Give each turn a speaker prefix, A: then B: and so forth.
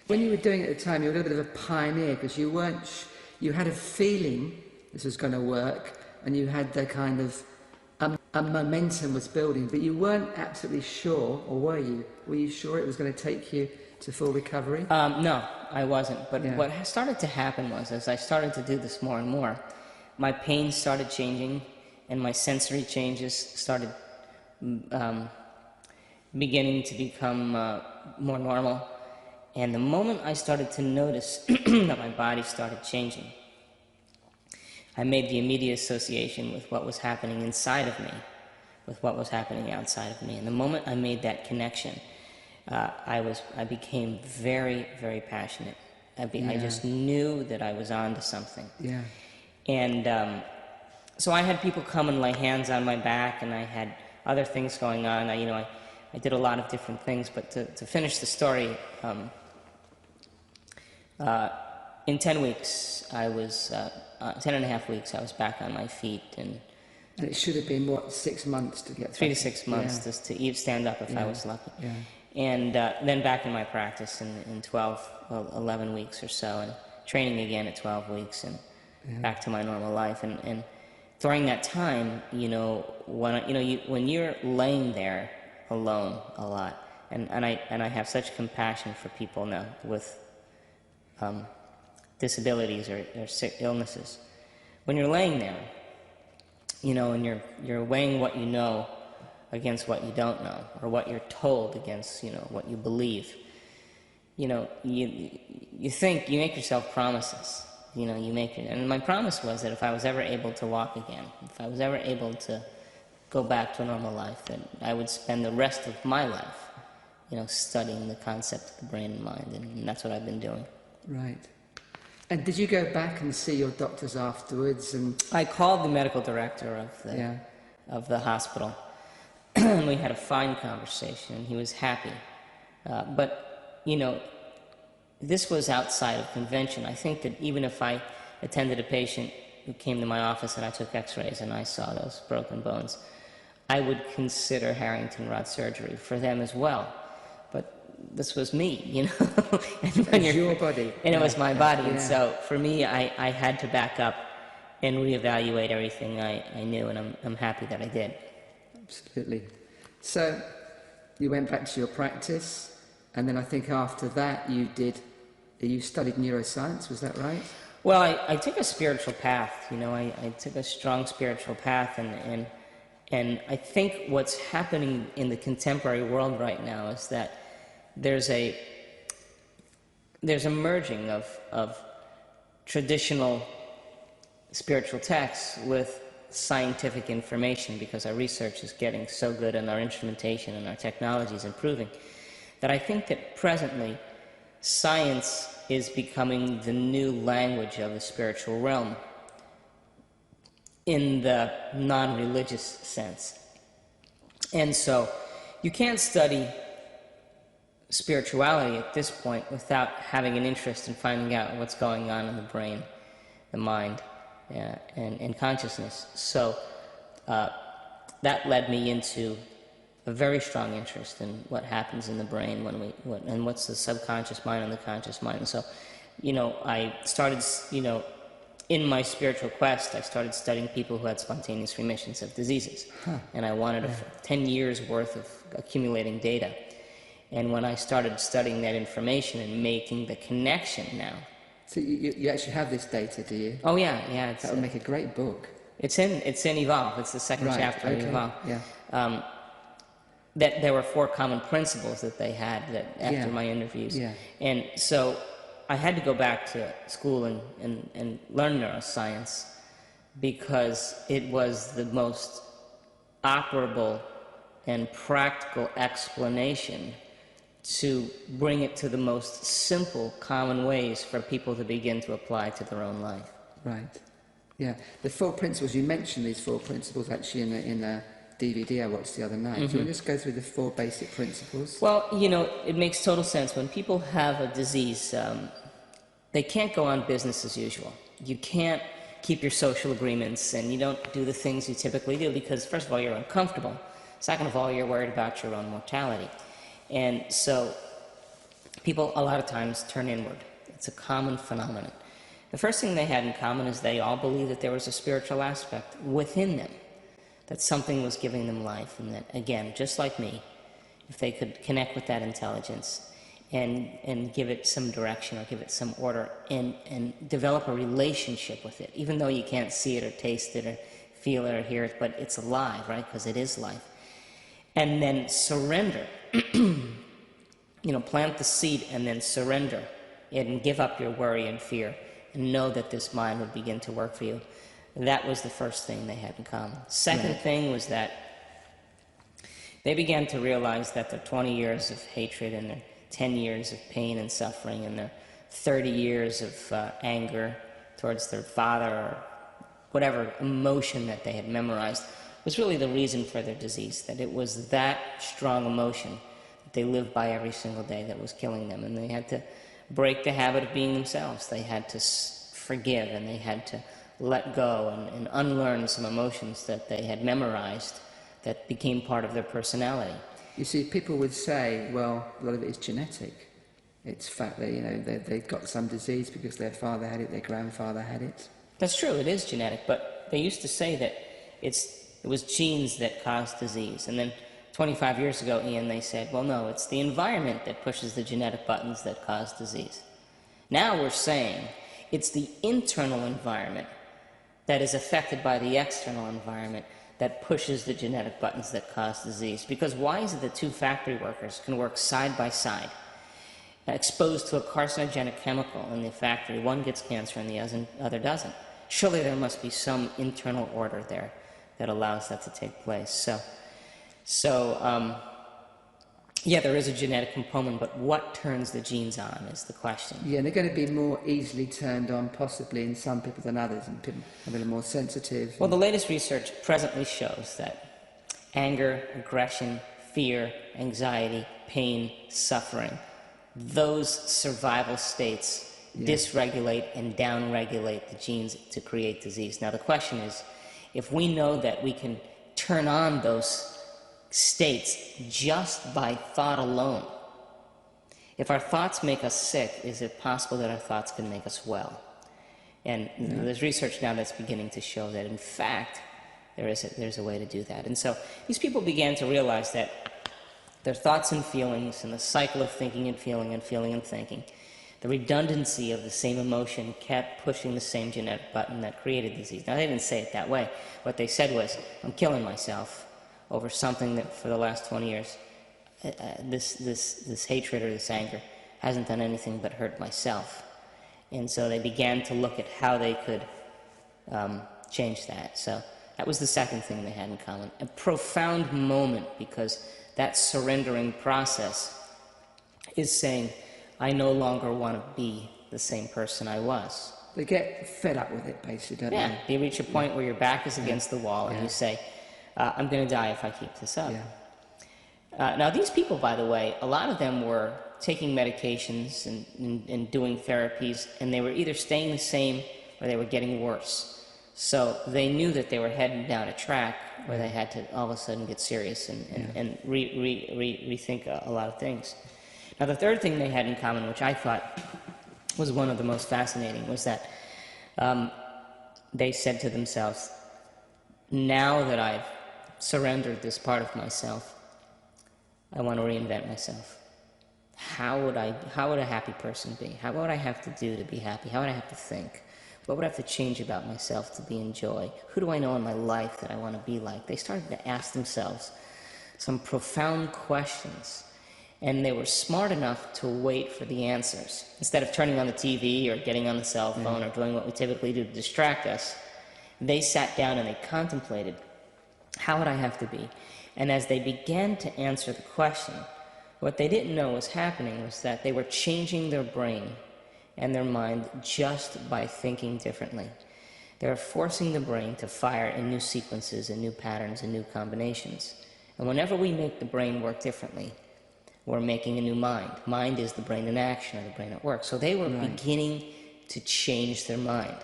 A: When you were doing it at the time, you were a little bit of a pioneer, because you weren't, you had a feeling this was going to work, and you had the kind of, a momentum was building, but you weren't absolutely sure, or were you? Were you sure it was going to take you to full recovery?
B: No, I wasn't. But what started to happen was, as I started to do this more and more, my pain started changing, and my sensory changes started beginning to become more normal. And the moment I started to notice that my body started changing, I made the immediate association with what was happening inside of me, with what was happening outside of me. And the moment I made that connection, I became very, very passionate. I just knew that I was on to something.
A: Yeah.
B: And so I had people come and lay hands on my back, and I had other things going on. I did a lot of different things, but to finish the story, in 10 weeks, I was 10.5 weeks, I was back on my feet, and
A: it should have been, what, 6 months to get
B: 3 to 6 months just to stand up if I was lucky. And then back in my practice in 11 weeks or so, and training again at 12 weeks, and back to my normal life. And during that time, when you're laying there alone a lot, and I have such compassion for people now with disabilities or sick illnesses. When you're laying there, and you're weighing what you know against what you don't know, or what you're told against, what you believe. You think, you make yourself promises. And my promise was that if I was ever able to walk again, if I was ever able to go back to a normal life, that I would spend the rest of my life, studying the concept of the brain and mind, and that's what I've been doing.
A: Right. And did you go back and see your doctors afterwards? And
B: I called the medical director of the hospital, and we had a fine conversation, and he was happy. But, this was outside of convention. I think that even if I attended a patient who came to my office and I took x-rays and I saw those broken bones, I would consider Harrington rod surgery for them as well. But this was me,
A: and your body.
B: And it was my body. And so for me, I had to back up and reevaluate everything I knew, and I'm happy that I did.
A: Absolutely. So you went back to your practice, and then I think after that you studied neuroscience, was that right?
B: Well, I took a spiritual path, I took a strong spiritual path, and I think what's happening in the contemporary world right now is that there's a merging of traditional spiritual texts with scientific information, because our research is getting so good and our instrumentation and our technology is improving, that I think that presently science is becoming the new language of the spiritual realm in the non-religious sense. And so you can't study spirituality at this point without having an interest in finding out what's going on in the brain, the mind, and consciousness. So that led me into a very strong interest in what happens in the brain and what's the subconscious mind and the conscious mind. And so, I started, in my spiritual quest, I started studying people who had spontaneous remissions of diseases. And I wanted 10 years worth of accumulating data. And when I started studying that information and making the connection now.
A: So you actually have this data, do you?
B: Oh, yeah.
A: That would make a great book.
B: It's in Evolve. It's the second chapter of Evolve.
A: Yeah.
B: That there were 4 common principles that they had after my interviews.
A: Yeah.
B: And so I had to go back to school and learn neuroscience, because it was the most operable and practical explanation to bring it to the most simple, common ways for people to begin to apply to their own life.
A: Right. Yeah. The 4 principles, you mentioned these 4 principles actually in a DVD I watched the other night. Do you want to just go through the 4 basic principles?
B: Well, it makes total sense. When people have a disease, they can't go on business as usual. You can't keep your social agreements, and you don't do the things you typically do because, first of all, you're uncomfortable. Second of all, you're worried about your own mortality. And so people a lot of times turn inward. It's a common phenomenon. The first thing they had in common is they all believed that there was a spiritual aspect within them, that something was giving them life, and that, again, just like me, if they could connect with that intelligence and give it some direction or give it some order and develop a relationship with it, even though you can't see it or taste it or feel it or hear it, but it's alive, right? Because it is life. And then surrender. Plant the seed and then surrender it and give up your worry and fear and know that this mind would begin to work for you. That was the first thing they had in common. Second thing was that they began to realize that their 20 years of hatred and their 10 years of pain and suffering and their 30 years of anger towards their father or whatever emotion that they had memorized was really the reason for their disease, that it was that strong emotion that they lived by every single day that was killing them, and they had to break the habit of being themselves. They had to forgive, and they had to let go and unlearn some emotions that they had memorized that became part of their personality.
A: You see, people would say, well, a lot of it is genetic. It's fact that, they got some disease because their father had it, their grandfather had it.
B: That's true, it is genetic, but they used to say that it was genes that caused disease. And then 25 years ago, Iain, they said, well, no, it's the environment that pushes the genetic buttons that cause disease. Now we're saying it's the internal environment that is affected by the external environment that pushes the genetic buttons that cause disease. Because why is it that two factory workers can work side by side, exposed to a carcinogenic chemical in the factory? One gets cancer and the other doesn't. Surely there must be some internal order there that allows that to take place. Yeah, there is a genetic component, but what turns the genes on is the question.
A: Yeah, and they're going to be more easily turned on possibly in some people than others, and people are a little more sensitive.
B: Well, the latest research presently shows that anger, aggression, fear, anxiety, pain, suffering, those survival states dysregulate and downregulate the genes to create disease. Now, the question is, if we know that we can turn on those states just by thought alone, if our thoughts make us sick, is it possible that our thoughts can make us well? And there's research now that's beginning to show that, in fact, there's a way to do that. And so these people began to realize that their thoughts and feelings and the cycle of thinking and feeling and feeling and thinking, the redundancy of the same emotion kept pushing the same genetic button that created disease. Now, they didn't say it that way. What they said was, I'm killing myself over something that for the last 20 years, this hatred or this anger hasn't done anything but hurt myself. And so they began to look at how they could change that. So that was the second thing they had in common. A profound moment, because that surrendering process is saying, I no longer want to be the same person I was.
A: They get fed up with it, basically, don't they?
B: Yeah, you reach a point where your back is against the wall and you say, I'm going to die if I keep this up. Now, these people, by the way, a lot of them were taking medications and doing therapies, and they were either staying the same or they were getting worse. So they knew that they were heading down a track where they had to all of a sudden get serious and rethink a lot of things. Now, the third thing they had in common, which I thought was one of the most fascinating, was that they said to themselves, now that I've surrendered this part of myself, I want to reinvent myself. How would a happy person be? What would I have to do to be happy? How would I have to think? What would I have to change about myself to be in joy? Who do I know in my life that I want to be like? They started to ask themselves some profound questions, and they were smart enough to wait for the answers. Instead of turning on the TV or getting on the cell phone or doing what we typically do to distract us, they sat down and they contemplated, how would I have to be? And as they began to answer the question, what they didn't know was happening was that they were changing their brain and their mind just by thinking differently. They were forcing the brain to fire in new sequences and new patterns and new combinations. And whenever we make the brain work differently, we're making a new mind. Mind is the brain in action or the brain at work. So they were beginning to change their mind.